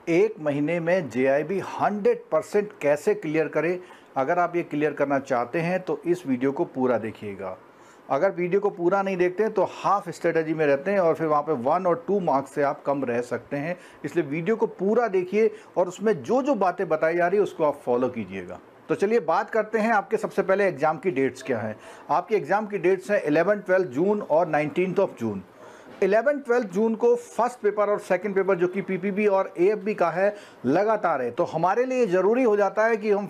एक महीने में JIB 100% कैसे क्लियर करें। अगर आप ये क्लियर करना चाहते हैं तो इस वीडियो को पूरा देखिएगा। अगर वीडियो को पूरा नहीं देखते हैं तो हाफ स्ट्रेटजी में रहते हैं और फिर वहाँ पे 1 और 2 मार्क्स से आप कम रह सकते हैं। इसलिए वीडियो को पूरा देखिए और उसमें जो जो बातें बताई जा रही है उसको आप फॉलो कीजिएगा। तो चलिए बात करते हैं आपके सबसे पहले एग्ज़ाम की डेट्स क्या हैं। आपके एग्ज़ाम की डेट्स हैं 11-12 जून और 19 जून। 11-12 जून को फर्स्ट पेपर और सेकंड पेपर जो कि PPB और AFB का है लगातार है। तो हमारे लिए ज़रूरी हो जाता है कि हम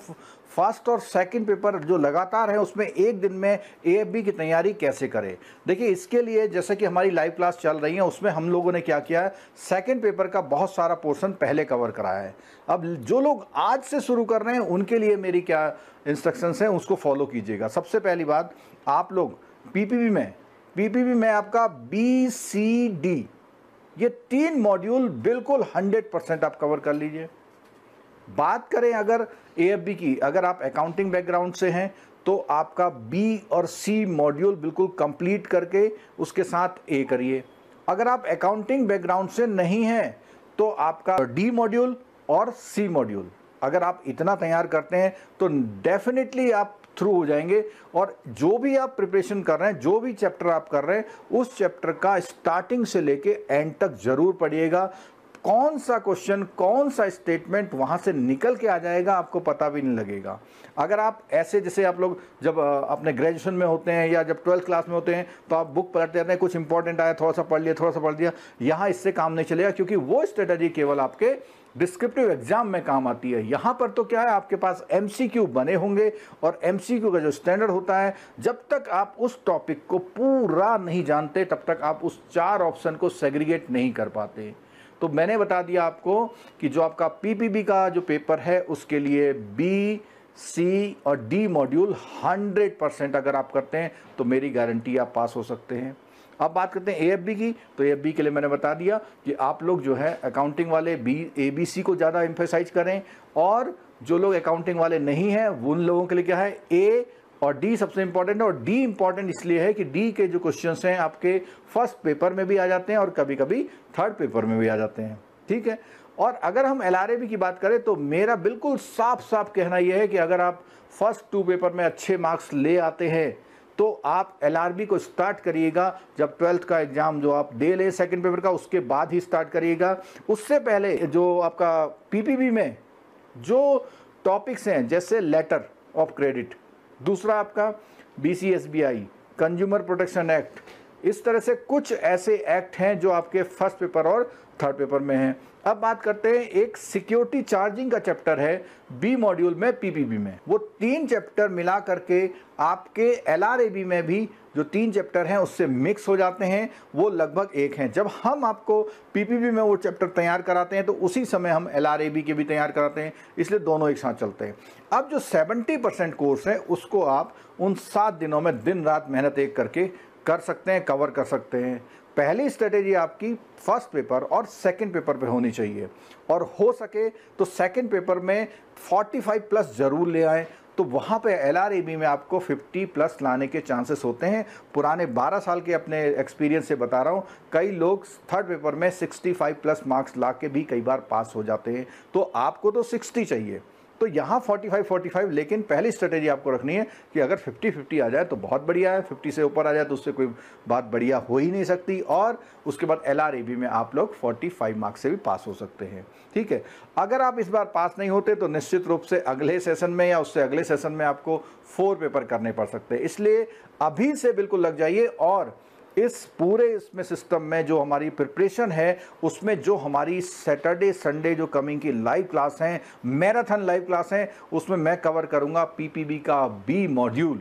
फर्स्ट और सेकंड पेपर जो लगातार है उसमें एक दिन में AFB की तैयारी कैसे करें। देखिए इसके लिए जैसे कि हमारी लाइव क्लास चल रही है उसमें हम लोगों ने क्या किया है, सेकंड पेपर का बहुत सारा पोर्शन पहले कवर कराया है। अब जो लोग आज से शुरू कर रहे हैं उनके लिए मेरी क्या इंस्ट्रक्शंस हैं उसको फॉलो कीजिएगा। सबसे पहली बात, आप लोग PPB में आपका BCD ये 3 मॉड्यूल बिल्कुल 100% आप कवर कर लीजिए। बात करें अगर AFB की, अगर आप अकाउंटिंग बैकग्राउंड से हैं तो आपका B और C मॉड्यूल बिल्कुल कंप्लीट करके उसके साथ A करिए। अगर आप अकाउंटिंग बैकग्राउंड से नहीं हैं तो आपका D मॉड्यूल और C मॉड्यूल अगर आप इतना तैयार करते हैं तो डेफिनेटली आप थ्रू हो जाएंगे। और जो भी आप प्रिपरेशन कर रहे हैं, जो भी चैप्टर आप कर रहे हैं उस चैप्टर का स्टार्टिंग से लेके एंड तक जरूर पढ़िएगा। कौन सा क्वेश्चन, कौन सा स्टेटमेंट वहां से निकल के आ जाएगा आपको पता भी नहीं लगेगा। अगर आप ऐसे, जैसे आप लोग जब अपने ग्रेजुएशन में होते हैं या जब 12th क्लास में होते हैं तो आप बुक पलटते रहते हैं, कुछ इंपॉर्टेंट आया थोड़ा सा पढ़ लिया, थोड़ा सा पढ़ दिया, यहाँ इससे काम नहीं चलेगा क्योंकि वो स्ट्रेटजी केवल आपके डिस्क्रिप्टिव एग्जाम में काम आती है। यहाँ पर तो क्या है, आपके पास MCQ बने होंगे और MCQ का जो स्टैंडर्ड होता है, जब तक आप उस टॉपिक को पूरा नहीं जानते तब तक आप उस 4 ऑप्शन को सेग्रीगेट नहीं कर पाते। तो मैंने बता दिया आपको कि जो आपका PPB का जो पेपर है उसके लिए B, C और D मॉड्यूल 100% अगर आप करते हैं तो मेरी गारंटी आप पास हो सकते हैं। अब बात करते हैं AFB की, तो AFB के लिए मैंने बता दिया कि आप लोग जो है अकाउंटिंग वाले ABC को ज़्यादा एम्फेसाइज करें और जो लोग अकाउंटिंग वाले नहीं हैं उन लोगों के लिए क्या है, A और D सबसे इंपॉर्टेंट है। और D इंपॉर्टेंट इसलिए है कि D के जो क्वेश्चंस हैं आपके फर्स्ट पेपर में भी आ जाते हैं और कभी कभी थर्ड पेपर में भी आ जाते हैं, ठीक है। और अगर हम LRAB की बात करें तो मेरा बिल्कुल साफ साफ कहना यह है कि अगर आप फर्स्ट 2 पेपर में अच्छे मार्क्स ले आते हैं तो आप LRB को स्टार्ट करिएगा जब 12th का एग्जाम जो आप दे ले सेकंड पेपर का उसके बाद ही स्टार्ट करिएगा। उससे पहले जो आपका PPB में जो टॉपिक्स हैं जैसे लेटर ऑफ क्रेडिट, दूसरा आपका BCSBI, कंज्यूमर प्रोटेक्शन एक्ट, इस तरह से कुछ ऐसे एक्ट हैं जो आपके फर्स्ट पेपर और थर्ड पेपर में हैं। अब बात करते हैं, एक सिक्योरिटी चार्जिंग का चैप्टर है B मॉड्यूल में PPB में, वो 3 चैप्टर मिला करके आपके LRAB में भी जो 3 चैप्टर हैं उससे मिक्स हो जाते हैं, वो लगभग एक हैं। जब हम आपको PPB में वो चैप्टर तैयार कराते हैं तो उसी समय हम LRAB के भी तैयार कराते हैं, इसलिए दोनों एक साथ चलते हैं। अब जो 70% कोर्स है उसको आप उन 7 दिनों में दिन रात मेहनत एक करके कर सकते हैं, कवर कर सकते हैं। पहली स्ट्रेटेजी आपकी फर्स्ट पेपर और सेकंड पेपर पे होनी चाहिए और हो सके तो सेकंड पेपर में 45+ जरूर ले आएँ, तो वहाँ पे LRAB में आपको 50+ लाने के चांसेस होते हैं। पुराने 12 साल के अपने एक्सपीरियंस से बता रहा हूँ, कई लोग थर्ड पेपर में 65+ मार्क्स ला के भी कई बार पास हो जाते हैं। तो आपको तो 60 चाहिए, तो यहाँ 45, लेकिन पहली स्ट्रेटेजी आपको रखनी है कि अगर 50-50 आ जाए तो बहुत बढ़िया है, 50 से ऊपर आ जाए तो उससे कोई बात बढ़िया हो ही नहीं सकती। और उसके बाद LRAB में आप लोग 45 मार्क्स से भी पास हो सकते हैं, ठीक है। अगर आप इस बार पास नहीं होते तो निश्चित रूप से अगले सेशन में या उससे अगले सेशन में आपको 4 पेपर करने पड़ सकते हैं। इसलिए अभी से बिल्कुल लग जाइए और इस पूरे इसमें सिस्टम में जो हमारी प्रिपरेशन है उसमें जो हमारी सैटरडे संडे जो कमिंग की लाइव क्लास हैं, मैराथन लाइव क्लास हैं, उसमें मैं कवर करूंगा PPB का B मॉड्यूल।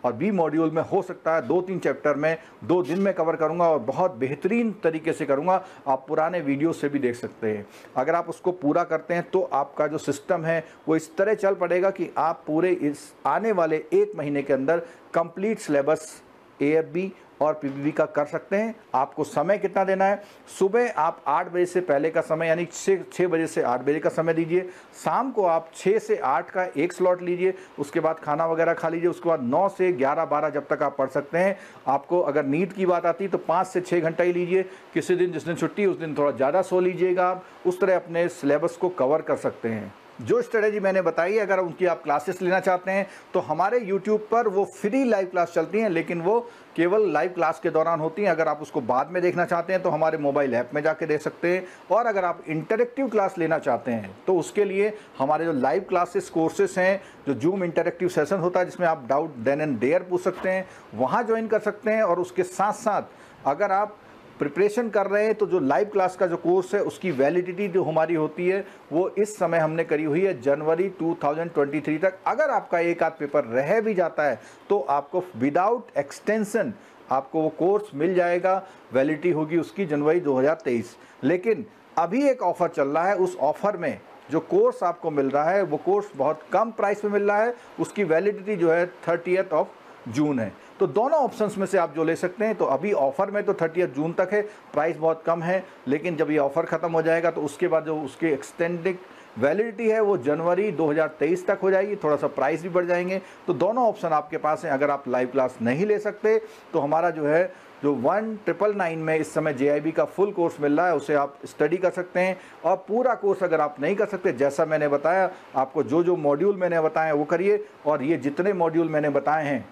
और B मॉड्यूल में हो सकता है 2-3 चैप्टर में 2 दिन में कवर करूंगा और बहुत बेहतरीन तरीके से करूंगा। आप पुराने वीडियो से भी देख सकते हैं। अगर आप उसको पूरा करते हैं तो आपका जो सिस्टम है वो इस तरह चल पड़ेगा कि आप पूरे इस आने वाले 1 महीने के अंदर कंप्लीट सिलेबस AFB और पीपीबी का कर सकते हैं। आपको समय कितना देना है, सुबह आप 8 बजे से पहले का समय यानी 6 बजे से 8 बजे का समय दीजिए। शाम को आप 6 से 8 का एक स्लॉट लीजिए, उसके बाद खाना वगैरह खा लीजिए। उसके बाद 9 से 11-12 जब तक आप पढ़ सकते हैं। आपको अगर नींद की बात आती है तो 5 से 6 घंटा ही लीजिए। किसी दिन जिस दिन छुट्टी उस दिन थोड़ा ज़्यादा सो लीजिएगा। आप उस तरह अपने सिलेबस को कवर कर सकते हैं। जो स्ट्रेटेजी मैंने बताई, अगर उनकी आप क्लासेस लेना चाहते हैं तो हमारे YouTube पर वो फ्री लाइव क्लास चलती हैं, लेकिन वो केवल लाइव क्लास के दौरान होती हैं। अगर आप उसको बाद में देखना चाहते हैं तो हमारे मोबाइल ऐप में जाके देख सकते हैं। और अगर आप इंटरेक्टिव क्लास लेना चाहते हैं तो उसके लिए हमारे जो लाइव क्लासेस कोर्सेस हैं, जो जूम इंटरेक्टिव सेशन होता है जिसमें आप डाउट देन एंड देयर पूछ सकते हैं, वहाँ ज्वाइन कर सकते हैं। और उसके साथ साथ अगर आप प्रिपरेशन कर रहे हैं तो जो लाइव क्लास का जो कोर्स है उसकी वैलिडिटी जो हमारी होती है वो इस समय हमने करी हुई है जनवरी 2023 तक। अगर आपका एक आध पेपर रह भी जाता है तो आपको विदाउट एक्सटेंशन आपको वो कोर्स मिल जाएगा। वैलिडिटी होगी उसकी जनवरी 2023। लेकिन अभी एक ऑफ़र चल रहा है, उस ऑफ़र में जो कोर्स आपको मिल रहा है वो कोर्स बहुत कम प्राइस में मिल रहा है। उसकी वैलिडिटी जो है 30 जून है। तो दोनों ऑप्शंस में से आप जो ले सकते हैं। तो अभी ऑफ़र में तो 30 जून तक है, प्राइस बहुत कम है। लेकिन जब ये ऑफ़र ख़त्म हो जाएगा तो उसके बाद जो उसकी एक्सटेंडेड वैलिडिटी है वो जनवरी 2023 तक हो जाएगी। थोड़ा सा प्राइस भी बढ़ जाएंगे। तो दोनों ऑप्शन आपके पास हैं। अगर आप लाइव क्लास नहीं ले सकते तो हमारा जो है जो 1999 में इस समय JIB का फुल कोर्स मिल रहा है उसे आप स्टडी कर सकते हैं। और पूरा कोर्स अगर आप नहीं कर सकते, जैसा मैंने बताया आपको, जो जो मॉड्यूल मैंने बताए वो करिए। और ये जितने मॉड्यूल मैंने बताए हैं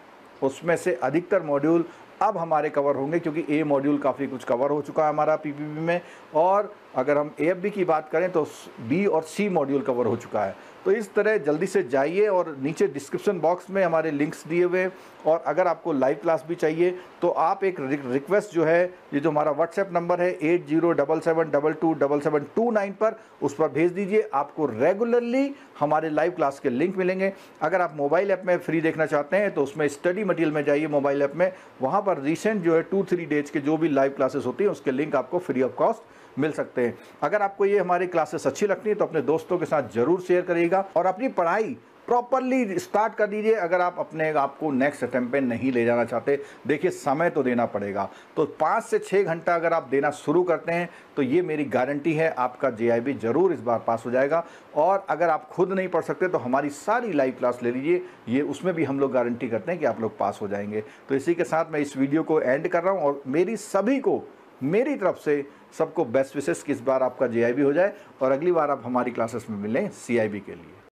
उसमें से अधिकतर मॉड्यूल अब हमारे कवर होंगे, क्योंकि ए मॉड्यूल काफ़ी कुछ कवर हो चुका है हमारा पीपीबी में। और अगर हम AFB की बात करें तो B और C मॉड्यूल कवर हो चुका है। तो इस तरह जल्दी से जाइए और नीचे डिस्क्रिप्शन बॉक्स में हमारे लिंक्स दिए हुए। और अगर आपको लाइव क्लास भी चाहिए तो आप एक रिक्वेस्ट जो है, ये जो हमारा व्हाट्सएप नंबर है 8077227729 पर, उस पर भेज दीजिए। आपको रेगुलरली हमारे लाइव क्लास के लिंक मिलेंगे। अगर आप मोबाइल ऐप में फ्री देखना चाहते हैं तो उसमें स्टडी मटेरियल में जाइए मोबाइल ऐप में, वहाँ पर रिसेंट जो है 2-3 डेज के जो भी लाइव क्लासेस होती हैं उसके लिंक आपको फ्री ऑफ कॉस्ट मिल सकते हैं। अगर आपको ये हमारी क्लासेस अच्छी लगती है तो अपने दोस्तों के साथ ज़रूर शेयर करिएगा और अपनी पढ़ाई प्रॉपरली स्टार्ट कर दीजिए। अगर आप अपने आपको नेक्स्ट अटेम्प्ट पे नहीं ले जाना चाहते, देखिए समय तो देना पड़ेगा। तो 5 से 6 घंटा अगर आप देना शुरू करते हैं तो ये मेरी गारंटी है आपका JIB ज़रूर इस बार पास हो जाएगा। और अगर आप खुद नहीं पढ़ सकते तो हमारी सारी लाइव क्लास ले लीजिए, ये उसमें भी हम लोग गारंटी करते हैं कि आप लोग पास हो जाएंगे। तो इसी के साथ मैं इस वीडियो को एंड कर रहा हूँ और मेरी सभी को मेरी तरफ से सबको बेस्ट विशेस कि इस बार आपका JIB हो जाए और अगली बार आप हमारी क्लासेस में मिलें CIB के लिए।